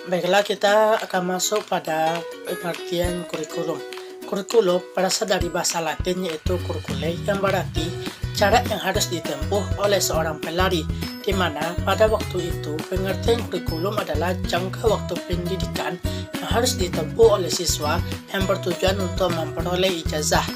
Baiklah, kita akan masuk pada pengertian kurikulum. Kurikulum berasal dari bahasa Latin yaitu curricula, yang berarti cara yang harus ditempuh oleh seorang pelari, di mana pada waktu itu pengertian kurikulum adalah jangka waktu pendidikan yang harus ditempuh oleh siswa yang bertujuan untuk memperoleh ijazah.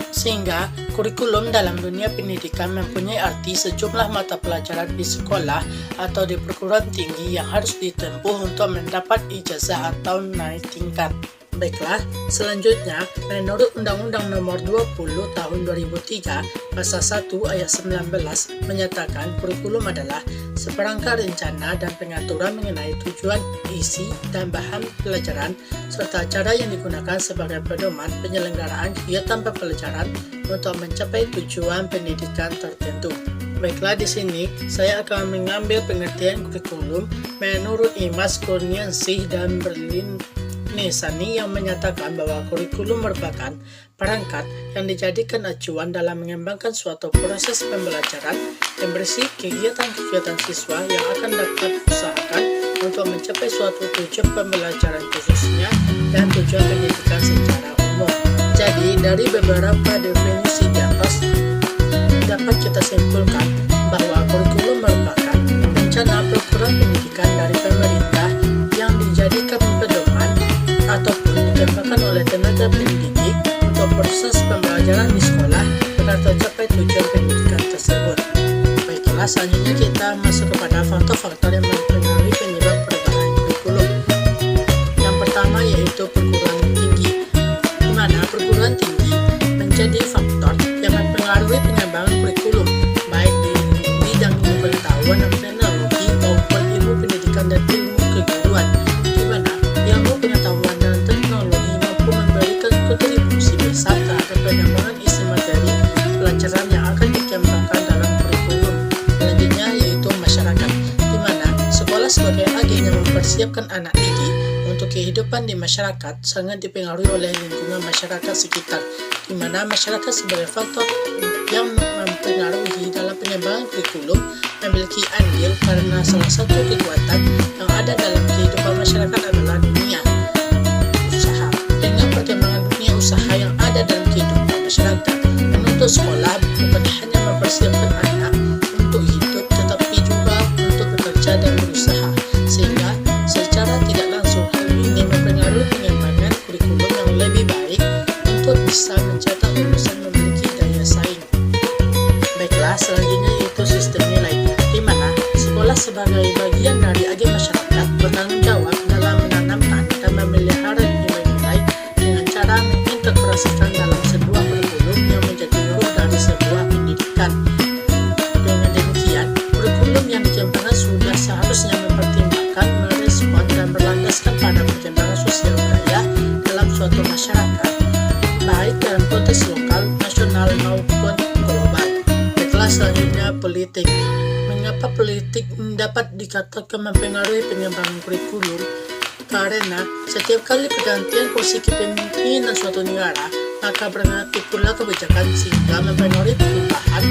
Sehingga kurikulum dalam dunia pendidikan mempunyai arti sejumlah mata pelajaran di sekolah atau di perguruan tinggi yang harus ditempuh untuk mendapat ijazah atau naik tingkat. Baiklah, selanjutnya menurut Undang-Undang Nomor 20 Tahun 2003 Pasal 1 Ayat 19 menyatakan kurikulum adalah seperangkat rencana dan pengaturan mengenai tujuan, isi, dan bahan pelajaran serta cara yang digunakan sebagai pedoman penyelenggaraan kegiatan pembelajaran untuk mencapai tujuan pendidikan tertentu. Baiklah, di sini saya akan mengambil pengertian kurikulum menurut Imas Kurniasih dan Berlin Nesani yang menyatakan bahwa kurikulum merupakan perangkat yang dijadikan acuan dalam mengembangkan suatu proses pembelajaran yang berisi kegiatan-kegiatan siswa yang akan dapat diusahakan untuk mencapai suatu tujuan pembelajaran khususnya dan tujuan pendidikan secara umum. Jadi, dari beberapa definisi di atas dapat kita simpulkan bahwa kurikulum merupakan rencana program pendidikan dari pemerintah yang dijadikan pedoman ataupun dikembangkan oleh tenaga pendidik untuk proses pembelajaran di sekolah agar tercapai tujuan pendidikan tersebut. Baiklah, selanjutnya kita masuk kepada faktor-faktor yang mempengaruhi penyebab perubahan kurikulum. Yang pertama yaitu perguruan tinggi, di mana perguruan tinggi menjadi faktor yang mempengaruhi pengembangan kurikulum, baik di bidang ilmu pengetahuan dan teknologi maupun ilmu pendidikan dan ilmu keguruan, di mana ilmu pengetahuan dan teknologi mampu memberikan kontribusi besar terhadap pengembangan isi materi pelajaran yang akan dikembangkan dalam kurikulum. Selanjutnya yaitu masyarakat, di mana sekolah sebagai agen yang mempersiapkan anak didik untuk kehidupan di masyarakat sangat dipengaruhi oleh lingkungan masyarakat sekitar, di mana masyarakat sebagai faktor yang mempengaruhi dalam pengembangan kurikulum memiliki andil karena salah satu kekuatan yang ada dalam kehidupan masyarakat adalah dunia usaha. Dengan perkembangan dunia usaha yang ada dalam kehidupan masyarakat, menuntut sekolah bukan hanya mempersiapkan anak untuk hidup, tetapi juga untuk bekerja dan berusaha, sehingga secara tidak langsung hal ini mempengaruhi pengembangan kurikulum yang lebih baik untuk bisa mencetak lulusan memiliki daya saing. Baiklah, selanjutnya yaitu sistem nilai, di mana sekolah sebagai bagian dari agen masyarakat bertanggung jawab dalam menanamkan dan memelihara nilai-nilai dengan cara mengintegrasikan dalam sebuah kurikulum yang menjadi ruh dari sebuah pendidikan. Dengan demikian, kurikulum yang dikembangkan sudah seharusnya mempertimbangkan, merespon, dan berlandaskan pada perkembangan sosial budaya dalam suatu masyarakat, baik dalam konteks lokal, nasional, maupun global. Baiklah, selanjutnya politik. Mengapa politik dapat dikatakan mempengaruhi pengembangan kurikulum? Karena setiap kali pergantian kursi kepemimpinan suatu negara, maka berganti pula kebijakan sehingga mempengaruhi perubahan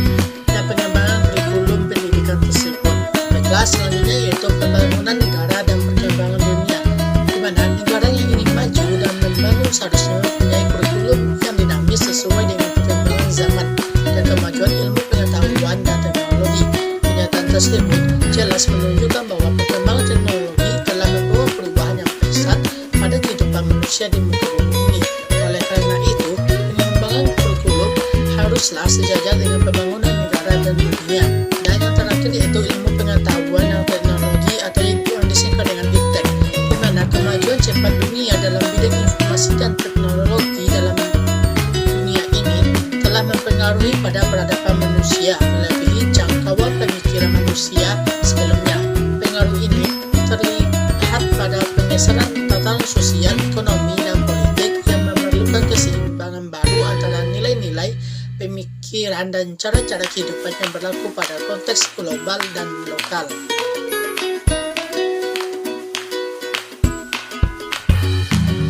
dan pengembangan kurikulum pendidikan tersebut. Baiklah, selanjutnya yaitu pembangunan negara dan perkembangan dunia, di mana negara yang ingin maju dan membangun seharusnya mempunyai kurikulum yang dinamis sesuai dengan perkembangan zaman dan kemajuan ilmu pengetahuan dan teknologi. Pernyataan tersebut jelas menunjukkan bahwa perkembangan teknologi telah membawa perubahan yang pesat pada kehidupan manusia di muka bumi ini. Oleh karena itu, pengembangan kurikulum haruslah sejajar dengan pembangunan negara dan dunia. Dan yang terakhir yaitu ilmu pengetahuan dan teknologi atau yang disingkat dengan iptek, di mana kemajuan cepat dunia dalam bidang informasi dan teknologi dalam dunia ini telah mempengaruhi pada peradaban manusia melebihi jangkauan pemikiran manusia sebelumnya. Pengaruh ini terlihat pada pengesaran tatanan sosial, ekonomi, dan politik yang memerlukan keseimbangan baru antara nilai-nilai, pemikiran, dan cara-cara kehidupan yang berlaku pada konteks global dan lokal.